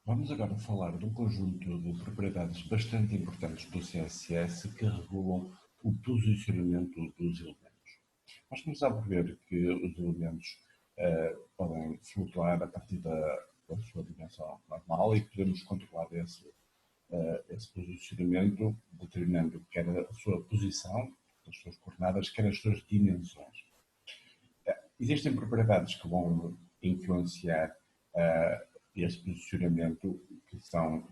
Vamos agora falar de um conjunto de propriedades bastante importantes do CSS que regulam o posicionamento dos elementos. Nós começamos a ver que os elementos podem flutuar a partir da sua dimensão normal e podemos controlar esse posicionamento determinando quer a sua posição, as suas coordenadas, quer as suas dimensões. Existem propriedades que vão influenciar esse posicionamento, que são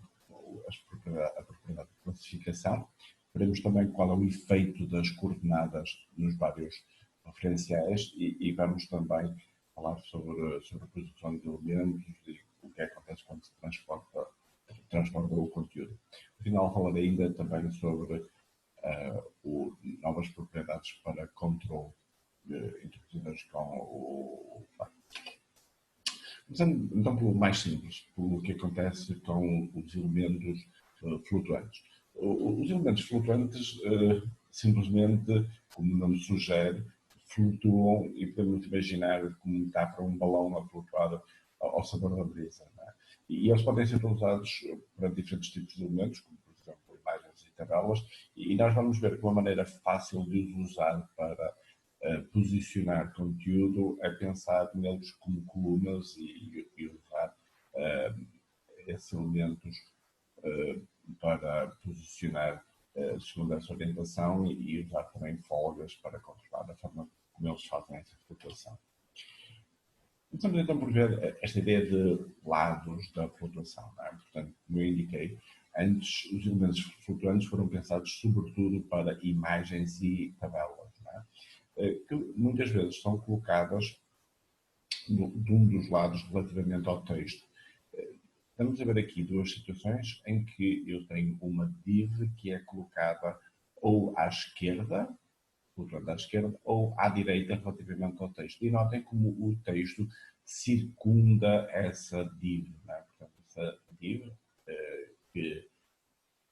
a propriedade de classificação. Veremos também qual é o efeito das coordenadas nos vários referenciais e vamos também falar sobre a posição de elementos e o que acontece quando se transforma o conteúdo. No final falarei ainda também sobre novas propriedades para controle introduzidas com o Flutter. Começando então pelo mais simples, pelo que acontece com os elementos flutuantes. Os elementos flutuantes simplesmente, como o nome sugere, flutuam e podemos imaginar como está para um balão a flutuar ao sabor da brisa. É? E eles podem ser usados para diferentes tipos de elementos, como por exemplo imagens e tabelas, e nós vamos ver que uma maneira fácil de os usar para posicionar conteúdo é pensar neles como colunas e usar esses elementos para posicionar segundo essa orientação e usar também folgas para controlar a forma como eles fazem essa flutuação. Começamos então por ver esta ideia de lados da flutuação. Não é? Portanto, como eu indiquei, antes os elementos flutuantes foram pensados sobretudo para imagens e tabelas, não é? Que muitas vezes são colocadas de um dos lados relativamente ao texto. Vamos a ver aqui duas situações em que eu tenho uma div que é colocada ou à esquerda, flutuando à esquerda, ou à direita relativamente ao texto. E notem como o texto circunda essa div. Não é? Portanto, essa div, que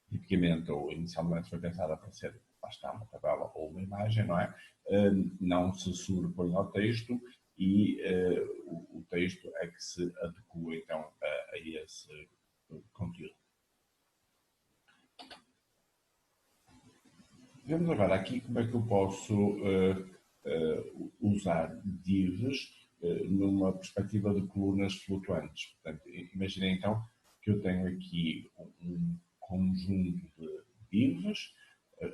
tipicamente ou inicialmente foi pensada para ser, lá está, uma tabela ou uma imagem, não é? Não se sobrepõe ao texto e o texto é que se adequa então a esse conteúdo. Vemos agora aqui como é que eu posso usar divs numa perspectiva de colunas flutuantes. Portanto, imaginem então que eu tenho aqui um conjunto de divs,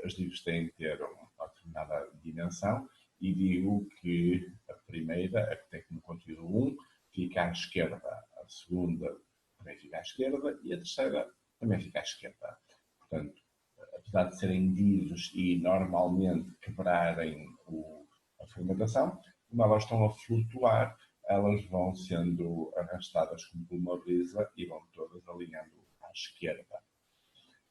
as divs têm que ter uma determinada dimensão e digo que a primeira, a que tem como conteúdo 1, fica à esquerda, a segunda também fica à esquerda e a terceira também fica à esquerda. Portanto, apesar de serem divs e normalmente quebrarem a formatação, como elas estão a flutuar, elas vão sendo arrastadas como por uma brisa e vão todas alinhando à esquerda.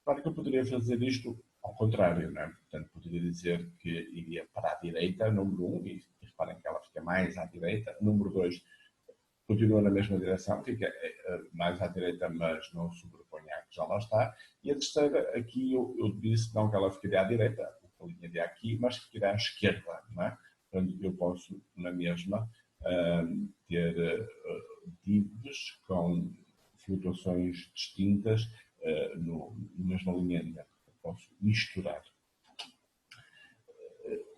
Claro que eu poderia fazer isto ao contrário, não é? Portanto, poderia dizer que iria para a direita, número 1, e reparem que ela fica mais à direita, número 2 continua na mesma direção, fica mais à direita, mas não sobrepõe à que já lá está. E a terceira, aqui eu disse não que ela ficaria à direita, a linha de aqui, mas que ficaria à esquerda, não é? Portanto, eu posso, na mesma, ter divs com flutuações distintas na mesma linha. Posso misturar.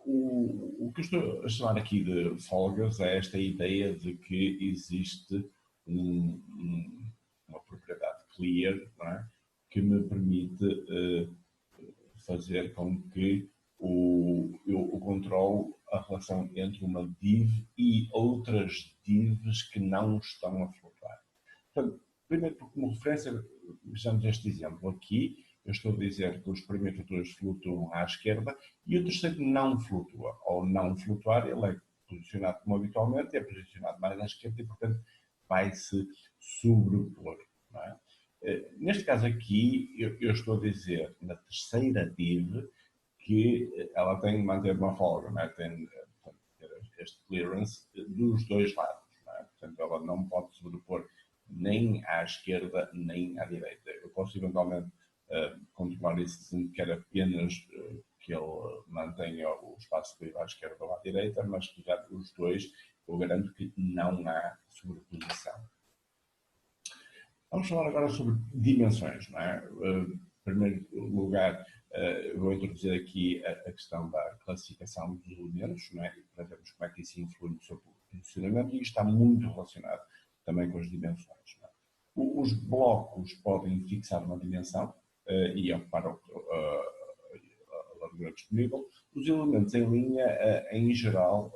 O que eu estou a chamar aqui de folgas é esta ideia de que existe uma propriedade clear, não é? Que me permite fazer com que eu controle a relação entre uma div e outras divs que não estão a flutuar. Portanto, primeiro, como referência, vejamos este exemplo aqui. Eu estou a dizer que os primeiros dois flutuam à esquerda e o terceiro não flutua. Ao não flutuar, ele é posicionado como habitualmente, é posicionado mais à esquerda e, portanto, vai se sobrepor. Não é? Neste caso aqui, eu estou a dizer na terceira div que ela tem que manter uma folga, não é? Tem este clearance dos dois lados. Não é? Portanto, ela não pode sobrepor nem à esquerda nem à direita. Eu posso eventualmente controlar isso dizendo que quer apenas que ele mantenha o espaço livre à esquerda ou à direita, mas que já os dois eu garanto que não há sobreposição. Vamos falar agora sobre dimensões, não é? Em primeiro lugar, vou introduzir aqui a questão da classificação dos elementos, não é? Para vermos como é que isso influi no seu posicionamento, e isto está muito relacionado também com as dimensões. Não é? Os blocos podem fixar uma dimensão e ocupar a largura disponível. Os elementos em linha, em geral,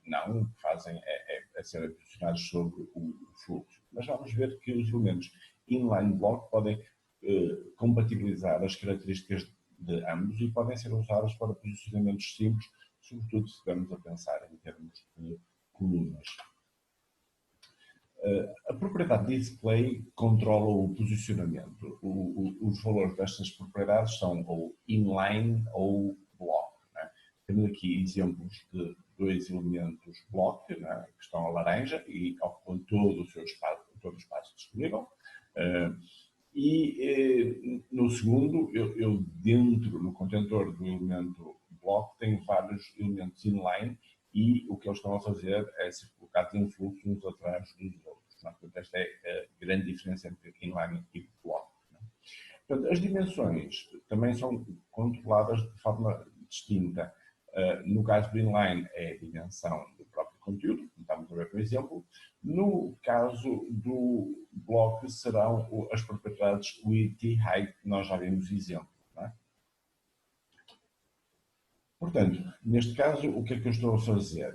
não, o que fazem é serem posicionados sobre o fluxo. Mas vamos ver que os elementos inline block podem compatibilizar as características de ambos e podem ser usados para posicionamentos simples, sobretudo se estivermos a pensar em termos de colunas. A propriedade display controla o posicionamento. Os valores destas propriedades são ou inline ou block. Né? Temos aqui exemplos de dois elementos block, né, que estão a laranja e ocupam todo o espaço disponível. No segundo, eu dentro, no contentor do elemento block, tenho vários elementos inline e o que eles estão a fazer é ser colocados em fluxo uns atrás dos outros. Não? Portanto, esta é a grande diferença entre inline e block. Não? Portanto, as dimensões também são controladas de forma distinta. No caso do inline, é a dimensão do próprio conteúdo, como estamos a ver por exemplo. No caso do bloco, serão as propriedades width e height, que nós já vimos exemplo. Não é? Portanto, neste caso, o que é que eu estou a fazer?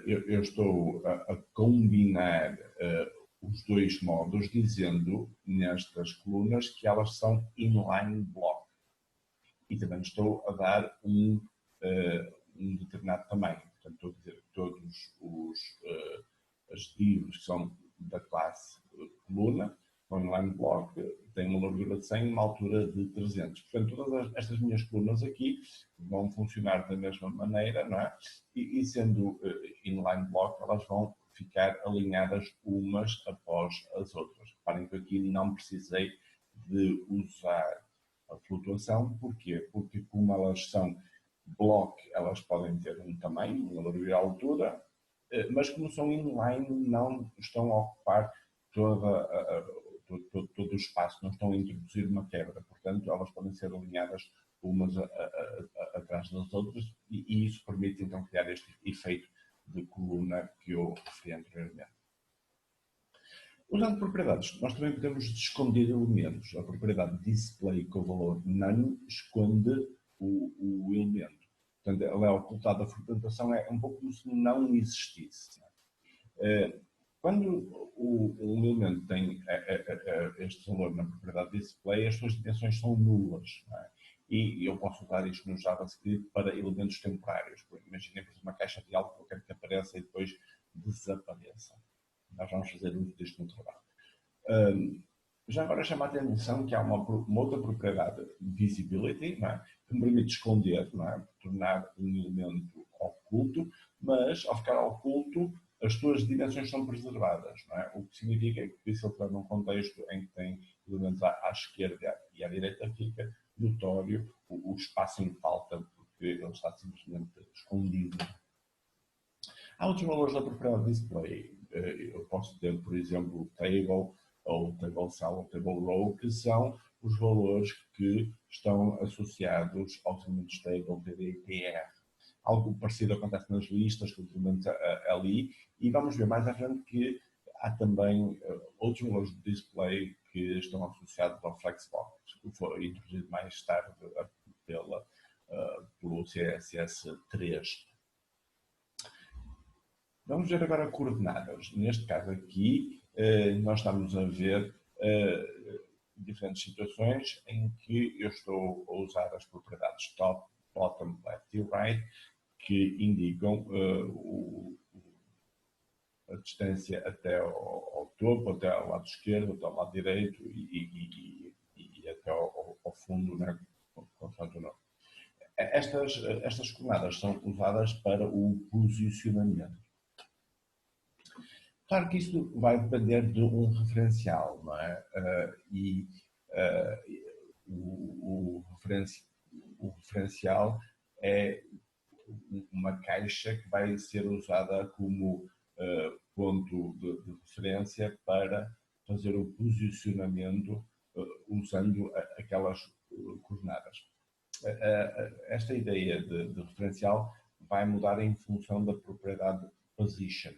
Eu estou a combinar os dois modos, dizendo nestas colunas que elas são inline block. E também estou a dar um determinado tamanho. Portanto, estou a dizer que todos as divs que são da classe coluna, o inline block, têm uma largura de 100 e uma altura de 300. Portanto, todas estas minhas colunas aqui vão funcionar da mesma maneira, não é? E sendo inline block, elas vão ficar alinhadas umas após as outras. Reparem que aqui não precisei de usar a flutuação. Porquê? Porque como elas são block, elas podem ter um tamanho, uma largura e altura, mas como são inline, não estão a ocupar todo o espaço, não estão a introduzir uma quebra. Portanto, elas podem ser alinhadas umas atrás das outras e isso permite então criar este efeito de coluna que eu referi anteriormente. Usando propriedades, nós também podemos esconder elementos. A propriedade display com o valor none esconde o elemento. Portanto, ela é ocultada. A fragmentação é um pouco como se não existisse. Quando um elemento tem este valor na propriedade display, as suas dimensões são nulas. É? E eu posso usar isto no JavaScript para elementos temporários. Imaginem, por exemplo, uma caixa de algo que eu quero que apareça e depois desapareça. Nós vamos fazer uso disto no trabalho. Já agora chama a atenção que há uma outra propriedade, visibility, não é? Que me permite esconder, não é? Tornar um elemento oculto, mas ao ficar oculto, as suas dimensões são preservadas, não é? O que significa que se ele estiver num contexto em que tem elementos à esquerda e à direita, fica notório o espaço em falta, porque ele está simplesmente escondido. Há outros valores da propriedade display. Eu posso ter, por exemplo, table, ou table cell, ou table row, que são os valores que estão associados aos elementos table, TD e TR. Algo parecido acontece nas listas, com os elementos ali, e vamos ver mais à frente que há também outros valores de display que estão associados ao flexbox, que foi introduzido mais tarde pelo CSS3. Vamos ver agora coordenadas. Neste caso aqui, nós estamos a ver diferentes situações em que eu estou a usar as propriedades top, bottom, left e right, que indicam a distância até ao topo, até ao lado esquerdo, até ao lado direito e até ao fundo, né, consoante o nome. Estas coordenadas são usadas para o posicionamento. Claro que isto vai depender de um referencial, não é? O referencial é uma caixa que vai ser usada como ponto de referência para fazer o posicionamento usando aquelas coordenadas. Esta ideia de referencial vai mudar em função da propriedade position.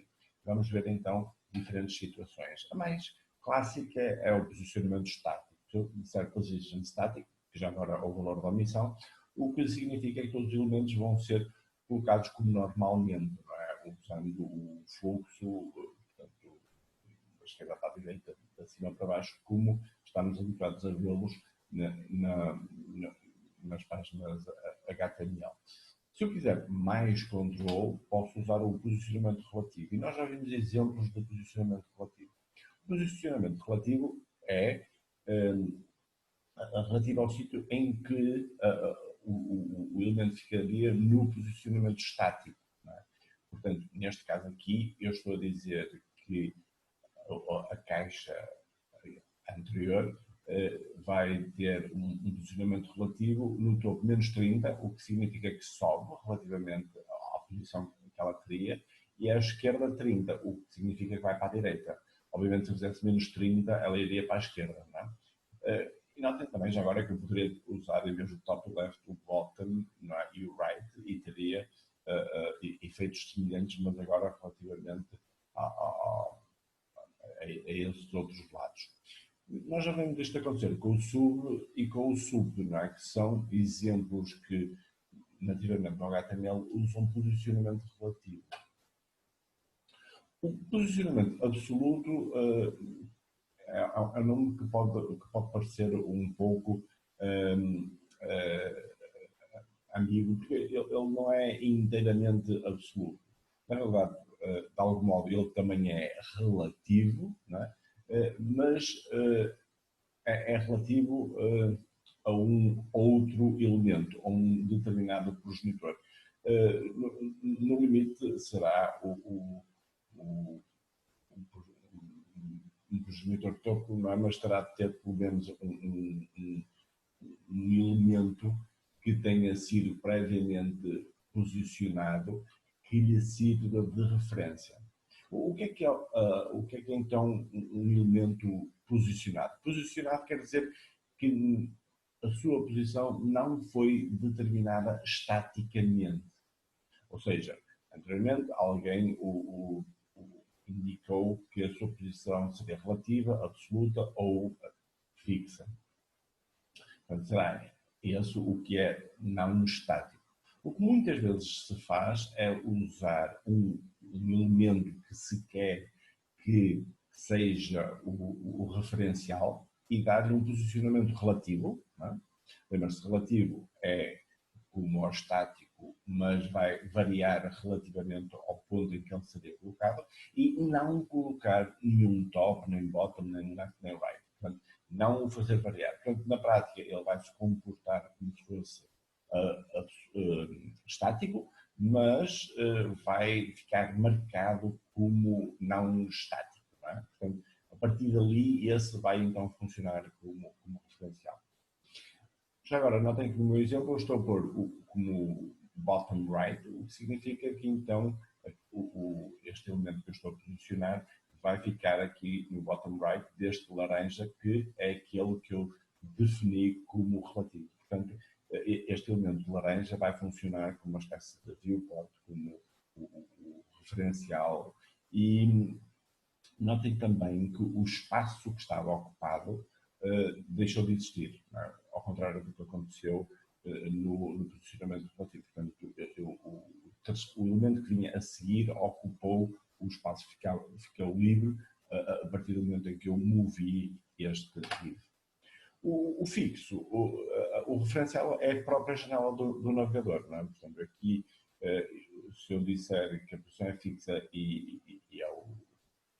Vamos ver então diferentes situações. A mais clássica é o posicionamento estático. Se eu disser position static, que já agora é o valor da omissão, o que significa que todos os elementos vão ser colocados como normalmente, não é? Usando o fluxo, portanto, da esquerda para a direita, de cima para baixo, como estamos habituados a vê-los nas páginas HTML. Se eu quiser mais controle, posso usar o posicionamento relativo. E nós já vimos exemplos de posicionamento relativo. O posicionamento relativo é relativo ao sítio em que o elemento ficaria no posicionamento estático. Não é? Portanto, neste caso aqui, eu estou a dizer que a caixa anterior vai ter um posicionamento relativo no topo menos 30, o que significa que sobe relativamente à posição que ela teria, e à esquerda 30, o que significa que vai para a direita. Obviamente, se eu fizesse menos 30, ela iria para a esquerda. Não é? E notem também, já agora, que eu poderia usar, em vez do top left, o bottom, não é? E o right, e teria efeitos semelhantes, mas agora relativamente a esses outros lados. Nós já vemos isto acontecer com o sub e com o sub, não é? Que são exemplos que, nativamente no HTML, usam posicionamento relativo. O posicionamento absoluto é um nome que pode parecer um pouco ambíguo, porque ele não é inteiramente absoluto. Na realidade, de algum modo, ele também é relativo, não é? Mas é relativo a um outro elemento, a um determinado progenitor. No limite, será um progenitor topo, não é? Mas terá de ter pelo menos um elemento que tenha sido previamente posicionado que lhe sirva de referência. O que é então um elemento posicionado? Posicionado quer dizer que a sua posição não foi determinada estaticamente. Ou seja, anteriormente alguém indicou que a sua posição seria relativa, absoluta ou fixa. Portanto, será esse o que é não estático. O que muitas vezes se faz é usar um elemento que se quer que seja o referencial e dar-lhe um posicionamento relativo. É? Lembra-se, relativo é como ao estático, mas vai variar relativamente ao ponto em que ele seria colocado, e não colocar nenhum top, nem bottom, nem left, nem right. Portanto, não o fazer variar. Portanto, na prática, ele vai se comportar como se fosse estático, mas vai ficar marcado como não estático. Não é? Portanto, a partir dali, esse vai então funcionar como referencial. Já agora, notem que no meu exemplo eu estou a pôr como bottom right, o que significa que então este elemento que eu estou a posicionar vai ficar aqui no bottom right deste laranja, que é aquele que eu defini como relativo. Portanto, este elemento de laranja vai funcionar como uma espécie de viewport, como o referencial. E notem também que o espaço que estava ocupado deixou de existir, é? Ao contrário do que aconteceu no posicionamento relativo. Portanto, o elemento que vinha a seguir ocupou o espaço, ficou livre a partir do momento em que eu movi este div. O fixo, o referencial é a própria janela do navegador. Não é? Portanto, aqui, se eu disser que a posição é fixa e é o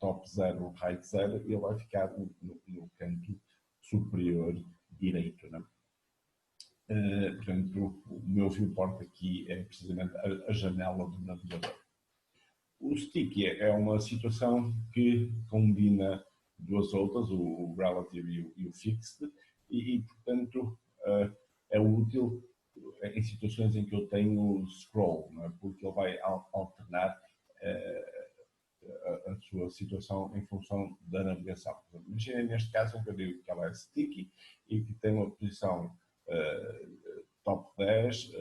top 0, right 0, ele vai ficar no canto superior direito. Não é? Portanto, o meu viewport aqui é precisamente a janela do navegador. O sticky é uma situação que combina duas outras, o relative e o fixed, e portanto, é útil em situações em que eu tenho scroll, não é? Porque ele vai alternar a sua situação em função da navegação. Imaginem neste caso que eu digo que ela é sticky e que tem uma posição top 10,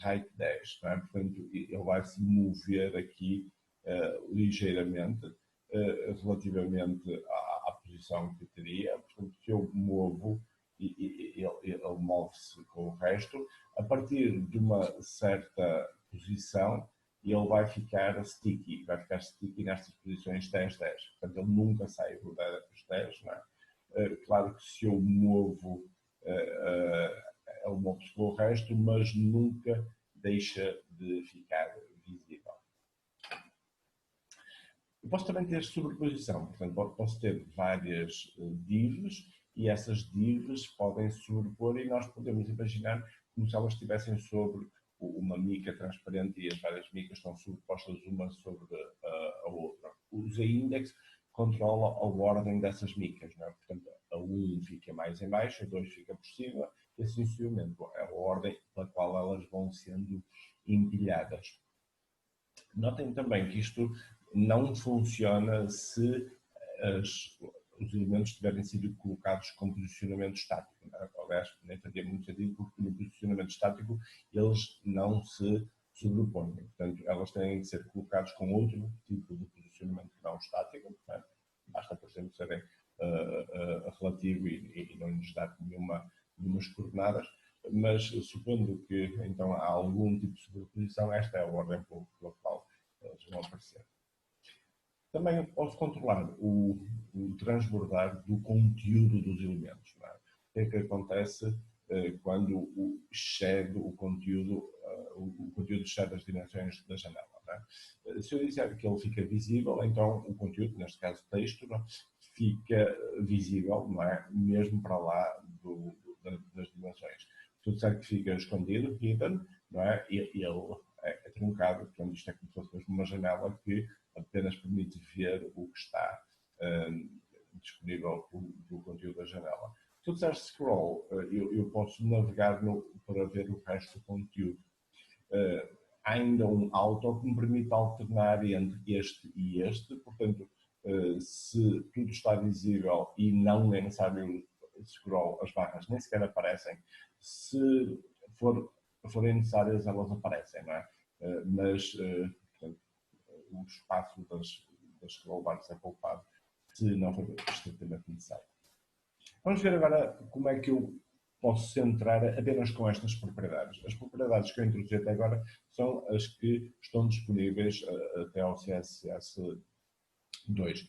right 10, não é? Portanto, ele vai se mover aqui ligeiramente relativamente à posição que teria. Portanto, se eu movo, ele move-se com o resto. A partir de uma certa posição, ele vai ficar sticky nestas posições 10-10. Portanto, ele nunca sai dos 10, não é? Claro que se eu movo, ele move-se com o resto, mas nunca deixa de ficar visível. Eu posso também ter sobreposição, portanto, posso ter várias divs e essas divs podem se sobrepor e nós podemos imaginar como se elas estivessem sobre uma mica transparente e as várias micas estão sobrepostas uma sobre a outra. O Z-index controla a ordem dessas micas, não é? Portanto, a 1 fica mais em baixo, a 2 fica por cima e assim sucessivamente. É a ordem pela qual elas vão sendo empilhadas. Notem também que isto não funciona se os elementos tiverem sido colocados com posicionamento estático. Aliás, nem faria muito sentido porque no posicionamento estático eles não se sobrepõem. Portanto, elas têm de ser colocados com outro tipo de posicionamento que não estático. Não é? Basta, por exemplo, serem relativo e não lhes dar nenhumas coordenadas. Mas, supondo que então há algum tipo de sobreposição, esta é a ordem pela qual eles vão aparecer. Também posso controlar o transbordar do conteúdo dos elementos. Não é? O que é que acontece quando excede o conteúdo excede as dimensões da janela? Não é? Se eu disser que ele fica visível, então o conteúdo, neste caso texto, não é? Fica visível, não é? Mesmo para lá das dimensões. Se eu disser que fica escondido, hidden, não é? E ele é truncado, portanto isto é como se fosse mesmo uma janela que apenas permite ver o que está disponível do conteúdo da janela. Se eu disser scroll, eu posso navegar para ver o resto do conteúdo. Há ainda um auto que me permite alternar entre este e este, portanto, se tudo está visível e não é necessário scroll, as barras nem sequer aparecem. Se forem necessárias, elas aparecem, não é? Mas, portanto, o espaço das scroll bars é poupado se não for estritamente necessário. Vamos ver agora como é que eu posso centrar apenas com estas propriedades. As propriedades que eu introduzi até agora são as que estão disponíveis até ao CSS 2.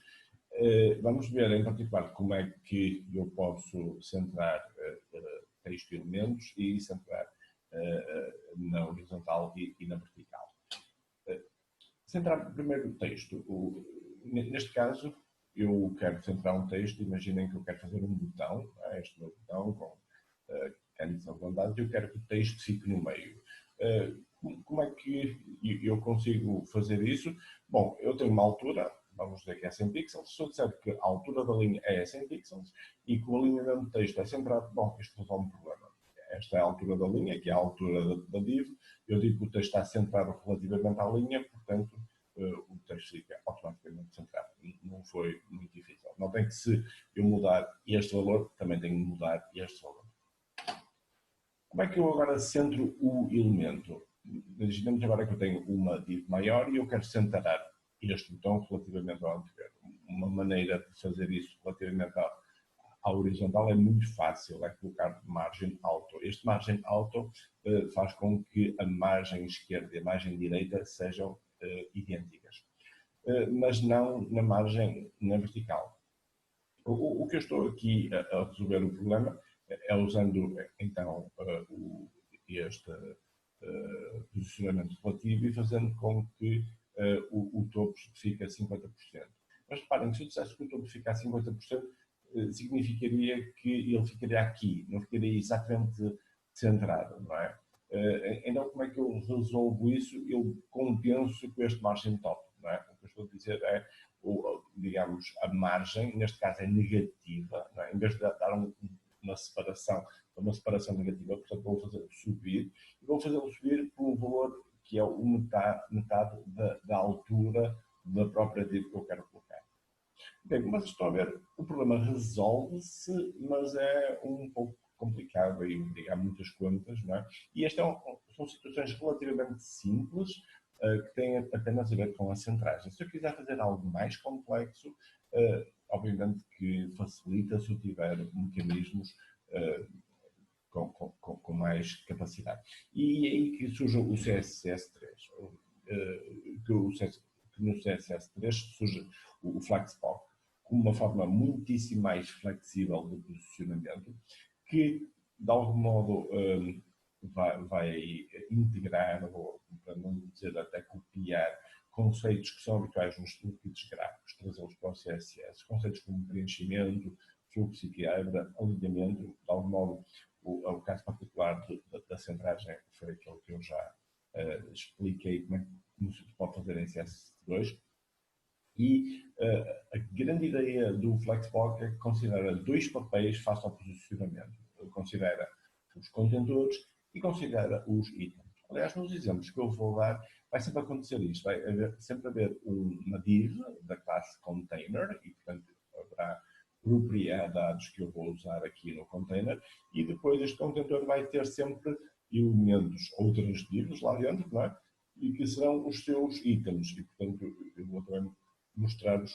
Vamos ver em particular como é que eu posso centrar texto e elementos e centrar na horizontal e na vertical. Centrar primeiro o texto. Neste caso, eu quero centrar um texto, imaginem que eu quero fazer um botão, este meu botão com cantos arredondados, e eu quero que o texto fique no meio. Como é que eu consigo fazer isso? Bom, eu tenho uma altura, vamos dizer que é 100 pixels, se eu disser que a altura da linha é 100 pixels e que o alinhamento do texto é centrado, bom, isto resolve um problema. Esta é a altura da linha, que é a altura da div, eu digo que o texto está centrado relativamente à linha, portanto, o texto fica automaticamente centrado. Não foi muito difícil. Notem que se eu mudar este valor, também tenho de mudar este valor. Como é que eu agora centro o elemento? Imaginemos agora que eu tenho uma div maior e eu quero centrar este botão relativamente ao anterior. Uma maneira de fazer isso relativamente à horizontal é muito fácil, é colocar margem auto. Este margem auto faz com que a margem esquerda e a margem direita sejam idênticas, mas não na vertical. O que eu estou aqui a resolver o problema é usando então este posicionamento relativo e fazendo com que o topo fique a 50%. Mas reparem que se eu dissesse que o topo fica a 50%, significaria que ele ficaria aqui, não ficaria exatamente centrado, não é? Então, como é que eu resolvo isso? Eu compenso com este margem top, não é? O que eu estou a dizer é, digamos, a margem, neste caso é negativa, não é? Em vez de dar uma separação negativa, portanto vou fazê-lo subir, e vou fazê-lo subir por um valor que é metade da altura da própria div que eu quero colocar. Ok, mas estão a ver, o problema resolve-se, mas é um pouco complicado e obriga a muitas contas, não é? E estas são situações relativamente simples que têm apenas a ver com a centragem. Se eu quiser fazer algo mais complexo, obviamente que facilita se eu tiver mecanismos uh, com mais capacidade. E é aí que surge o CSS3, que no CSS3 surge o Flexbox, com uma forma muitíssimo mais flexível de posicionamento, que de algum modo vai integrar, ou para não dizer até copiar, conceitos que são habituais nos toolkits gráficos, trazê-los para o CSS, conceitos como preenchimento, fluxo e quebra, alinhamento, de algum modo o caso particular da centragem foi aquele que eu já expliquei como se pode fazer em CS2. E a grande ideia do Flexbox é que considera dois papéis face ao posicionamento. Considera os contentores e considera os itens. Aliás, nos exemplos que eu vou dar, vai sempre acontecer isto. Vai sempre haver uma div da classe container e, portanto, haverá propriedades que eu vou usar aqui no container e depois este contentor vai ter sempre elementos, outras divs lá dentro, não é? E que serão os seus itens. E, portanto, eu vou também mostrar-vos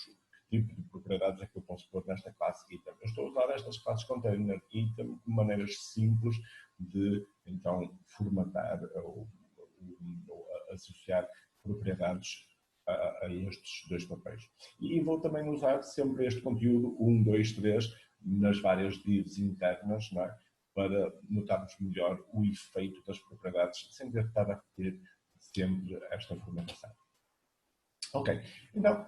que tipo de propriedades é que eu posso pôr nesta classe item. Eu estou a usar estas classes container item de maneiras simples de, então, formatar ou associar propriedades a estes dois papéis. E vou também usar sempre este conteúdo 1, 2, 3 nas várias divs internas, não é? Para notarmos melhor o efeito das propriedades, sem ter de estar a repetir sempre esta formatação. Ok, então,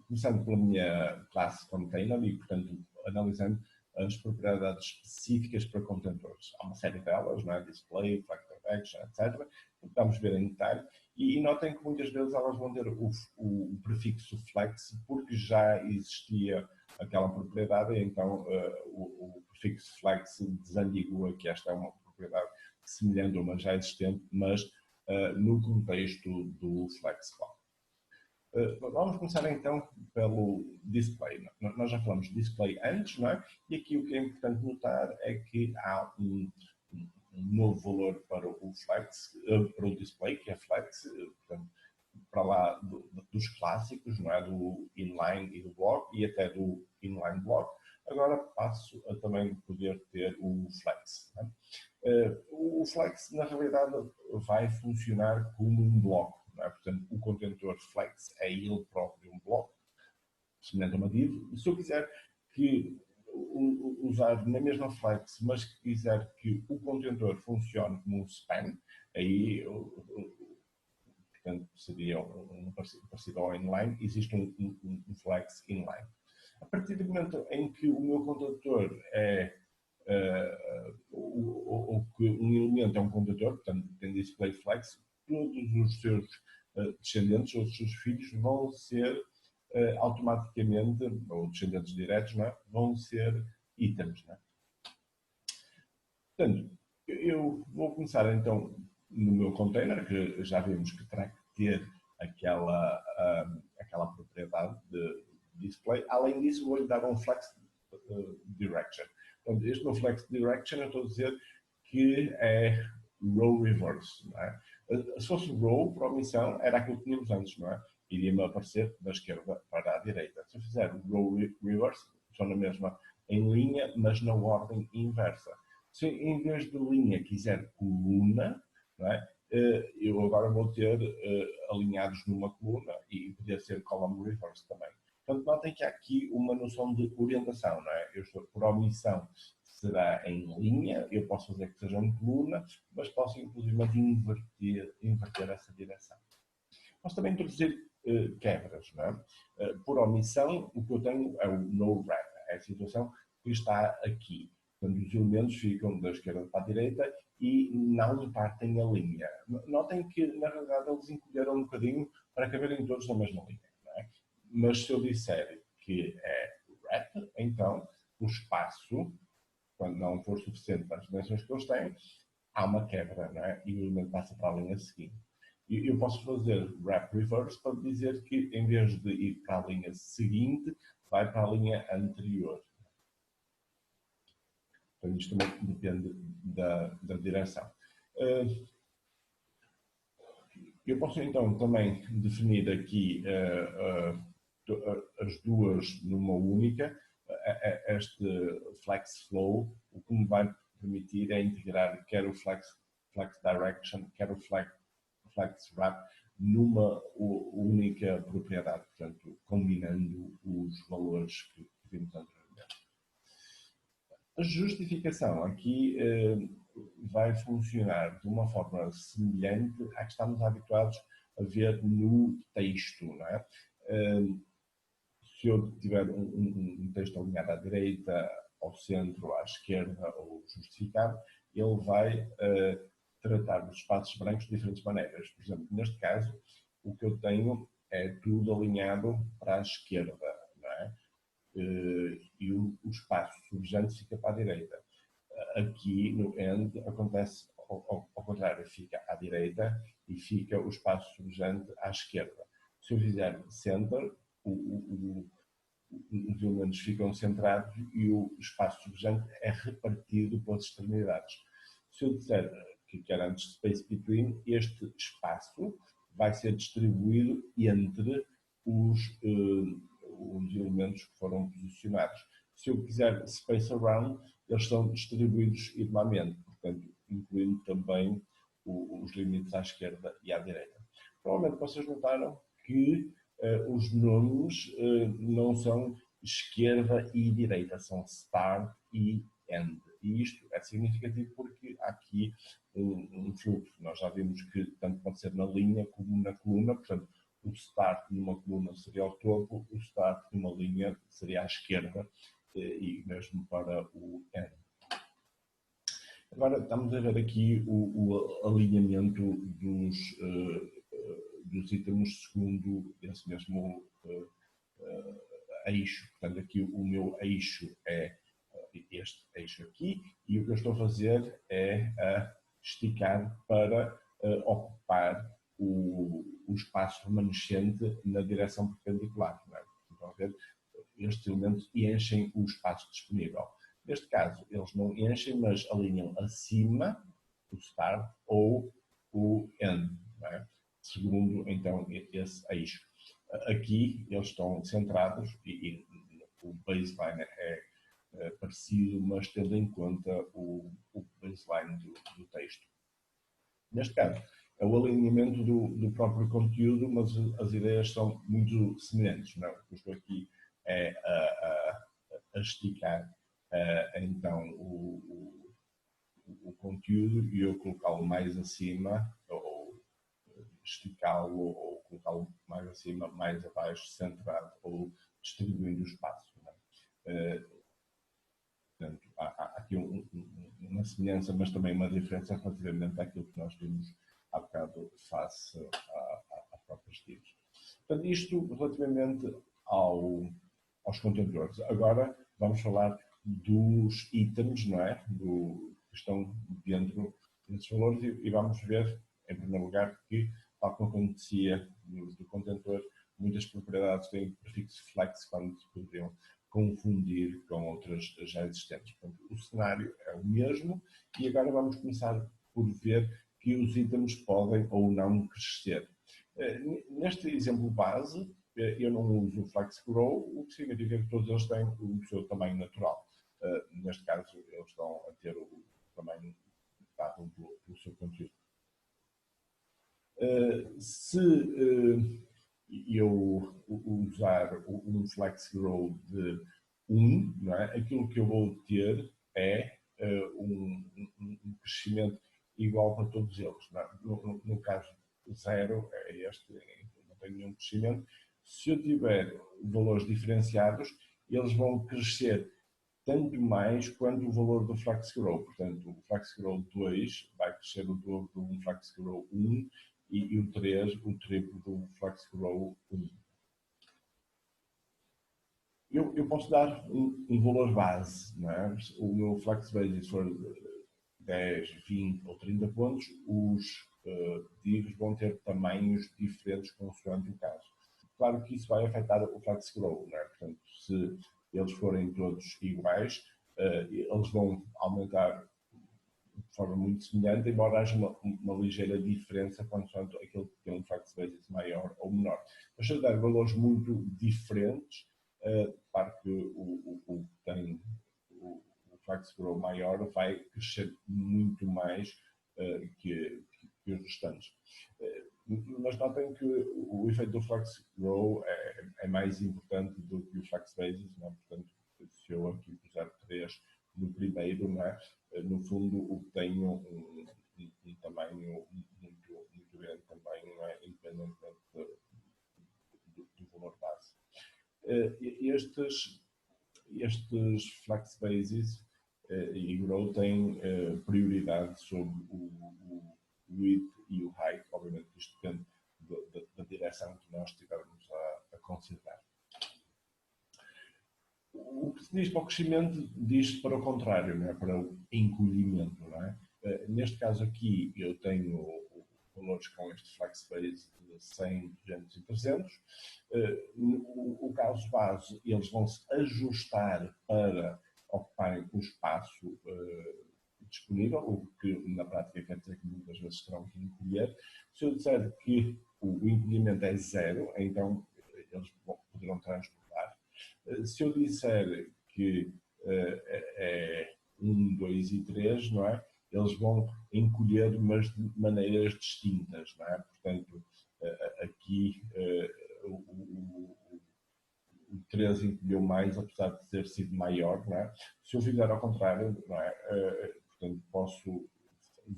começando pela minha classe container e, portanto, analisando as propriedades específicas para contentores. Há uma série delas, não é? Display, factor action, etc. Vamos ver em detalhe. E notem que muitas vezes elas vão ter o prefixo flex, porque já existia aquela propriedade, e então o prefixo flex desambigua que esta é uma propriedade semelhante a uma já existente, mas no contexto do Flexbox. Vamos começar então pelo display. Nós já falamos de display antes, não é? E aqui o que é importante notar é que há um novo valor para o flex, para o display, que é flex, portanto, para lá dos clássicos, não é? Do inline e do block, e até do inline block. Agora passo a também poder ter o flex. Não é? O flex, na realidade, vai funcionar como um bloco. Não é? Portanto, o contentor flex é ele próprio um bloco, semelhante a uma div. E se eu quiser que usar na mesma flex, mas que quiser que o contentor funcione como um span, aí portanto, seria um parecido ao inline, existe um flex inline. A partir do momento em que o meu contentor é ou que um elemento é um contentor, portanto tem display flex, todos os seus descendentes ou os seus filhos vão ser automaticamente, ou descendentes diretos, não é? Vão ser itens. Não é? Portanto, eu vou começar então no meu container, que já vimos que terá que ter aquela propriedade de display. Além disso, vou-lhe dar um flex direction. Portanto, este no flex direction eu estou a dizer que é row reverse. Não é? Se fosse row, por omissão, era aquilo que tínhamos antes, não é? Iria-me aparecer da esquerda para a direita. Se eu fizer row reverse, são na mesma em linha, mas na ordem inversa. Se em vez de linha quiser coluna, não é? Eu agora vou ter alinhados numa coluna e poder ser column reverse também. Portanto, notem que há aqui uma noção de orientação, não é? Eu estou, por omissão, será em linha, eu posso fazer que seja em coluna, mas posso inclusive inverter essa direção. Posso também introduzir quebras, não é? Por omissão, o que eu tenho é o no wrap, é a situação que está aqui. Quando os elementos ficam da esquerda para a direita e não partem a linha. Notem que, na realidade, eles encolheram um bocadinho para caberem todos na mesma linha. Não é? Mas se eu disser que é wrap, então o espaço, quando não for suficiente para as dimensões que eles têm, há uma quebra, não é? E o elemento passa para a linha seguinte. Eu posso fazer wrap reverse para dizer que, em vez de ir para a linha seguinte, vai para a linha anterior. Então, isto também depende da direção. Eu posso então também definir aqui as duas numa única. Este flex flow, o que me vai permitir é integrar quer o flex direction, quer o flex wrap numa única propriedade, portanto, combinando os valores que vimos anteriormente. A justificação aqui vai funcionar de uma forma semelhante à que estamos habituados a ver no texto, não é? Se eu tiver um texto alinhado à direita, ao centro, à esquerda ou justificado, ele vai tratar os espaços brancos de diferentes maneiras. Por exemplo, neste caso, o que eu tenho é tudo alinhado para a esquerda, não é? E o espaço subjante fica para a direita. Aqui no end acontece ao contrário, fica à direita e fica o espaço subjante à esquerda. Se eu fizer center, os elementos ficam centrados e o espaço subjante é repartido pelas extremidades. Se eu disser que quero antes space between, este espaço vai ser distribuído entre os elementos que foram posicionados. Se eu quiser space around, eles são distribuídos igualmente, portanto, incluindo também os limites à esquerda e à direita. Provavelmente vocês notaram que os nomes não são esquerda e direita, são start e end. E isto é significativo porque há aqui um fluxo. Nós já vimos que tanto pode ser na linha como na coluna, portanto, o start numa coluna seria ao topo, o start numa linha seria à esquerda e mesmo para o end. Agora estamos a ver aqui o alinhamento dos itens segundo esse mesmo eixo. Portanto, aqui o meu eixo é este eixo aqui e o que eu estou a fazer é esticar para ocupar o espaço remanescente na direção perpendicular. Não é? Estão a ver? Estes elementos enchem o espaço disponível. Neste caso, eles não enchem, mas alinham acima o start ou o end, é? Segundo então esse eixo. Aqui eles estão centrados e o baseline é parecido, mas tendo em conta o baseline do texto. Neste caso, é o alinhamento do próprio conteúdo, mas as ideias são muito semelhantes. Não? O que eu estou aqui é a esticar então o conteúdo e eu colocá-lo mais acima, ou esticá-lo, ou colocá-lo mais acima, mais abaixo, centrado, ou distribuindo o espaço. Portanto, há aqui uma semelhança, mas também uma diferença relativamente àquilo que nós vimos há bocado face às próprias estilos. Portanto, isto relativamente aos contentores. Agora vamos falar dos itens, não é? Que estão dentro desses valores e vamos ver, em primeiro lugar, que, tal como acontecia do contentor, muitas propriedades têm prefixo flex quando se poderiam confundir com outras já existentes. Portanto, o cenário é o mesmo e agora vamos começar por ver que os itens podem ou não crescer. Neste exemplo base, eu não uso o flex grow, o que significa que todos eles têm o seu tamanho natural. Neste caso, eles estão a ter o tamanho dado pelo seu conteúdo. Se eu usar um flex grow de 1, não é? Aquilo que eu vou ter é um crescimento igual para todos eles. Não é? No caso 0, é este, não tem nenhum crescimento. Se eu tiver valores diferenciados, eles vão crescer tanto mais quanto o valor do flex grow. Portanto, o flex grow 2 vai crescer o dobro do flex grow 1 e o 3, o triplo do flex grow 1. Eu posso dar um valor base, não é? O meu flex base for 10, 20 ou 30 pontos, os divs vão ter tamanhos diferentes consoante o caso. Claro que isso vai afetar o FlexGrow, não é? Portanto, se eles forem todos iguais, eles vão aumentar de forma muito semelhante, embora haja uma ligeira diferença consoante aquele que tem um flex basis maior ou menor. Mas se eu der valores muito diferentes, claro que o que tem o flex grow maior vai crescer muito mais que os restantes. Mas notem que o efeito do flex grow é mais importante do que o flex basis, não é? Portanto, se eu aqui puser 3 no primeiro, não é? No fundo, obtenho um tamanho muito grande também, não é? Independentemente do valor base. Estes flex bases e grow têm prioridade sobre o width e o height, obviamente isto depende da direção que nós estivermos a considerar. O que se diz para o crescimento diz para o contrário, não é? Para o encolhimento. Não é? Neste caso aqui eu tenho valores com este flex base de 100, 200 e 300. O caso base, eles vão se ajustar para ocuparem o espaço disponível, o que na prática quer dizer que muitas vezes terão que encolher. Se eu disser que o encolhimento é zero, então eles poderão transbordar. Se eu disser que é 1, 2 e 3, não é? Eles vão encolher, mas de maneiras distintas, não é? Portanto, aqui o 3 encolheu mais, apesar de ter sido maior, não é? Se eu fizer ao contrário, não é? Portanto, posso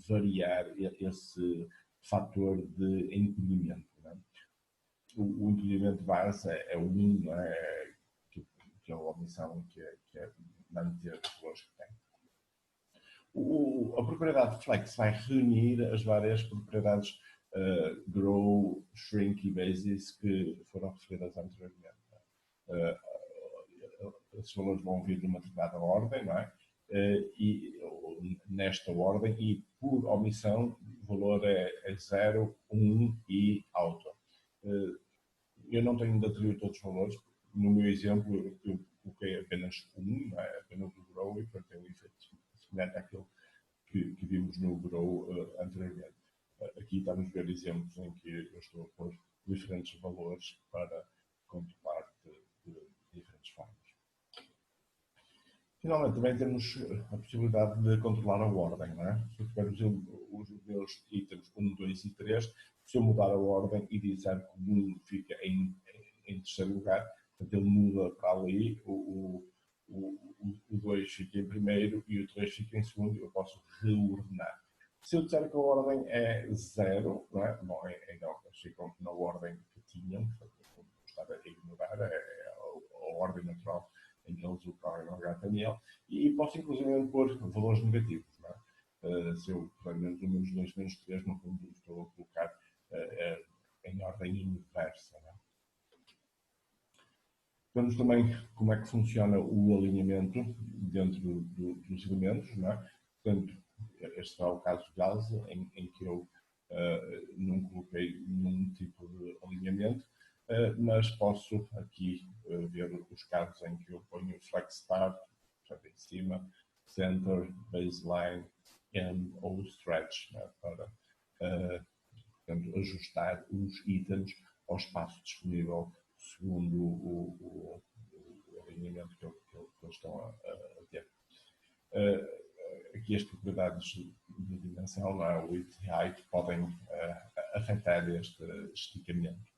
variar esse fator de encolhimento. Não é? O encolhimento base é o 1, não é? Que é a omissão, que é manter os valores que tem. A propriedade flex vai reunir as várias propriedades grow, shrink e basis que foram referidas anteriormente. Esses valores vão vir numa determinada ordem, não é? E nesta ordem, e por omissão, o valor é 0, 1 e auto. Eu não tenho de atribuir todos os valores. No meu exemplo, eu coloquei apenas 1, não é? Apenas o grow, e portanto tem um efeito semelhante àquele que vimos no grow anteriormente. Aqui estamos a ver exemplos em que eu estou a pôr diferentes valores para controlar de diferentes formas. Finalmente, também temos a possibilidade de controlar a ordem, não é? Se eu tiver os meus itens 1, 2 e 3, se eu mudar a ordem e disser que o 1 fica em terceiro lugar, portanto ele muda para ali, o 2 fica em primeiro e o 3 fica em segundo, eu posso reordenar. Se eu disser que a ordem é 0, não é? Bom, então eles ficam na ordem que tinham, portanto, estava a ignorar, é a ordem natural em que eles ocorrem no HTML, e posso inclusive pôr valores negativos. Não é? Se eu puser menos 1, menos 2, menos 3, no fundo estou a colocar em ordem inversa. Não é? Vemos também como é que funciona o alinhamento dentro dos elementos. Não é? Portanto, este será o caso de base em que eu não coloquei nenhum tipo de alinhamento, mas posso aqui ver os casos em que eu ponho flex start, portanto, em cima, center, baseline, end ou stretch, né, para portanto, ajustar os itens ao espaço disponível segundo o alinhamento que eles estão a ter. Aqui as propriedades de dimensão, o width e height, podem afetar este esticamento.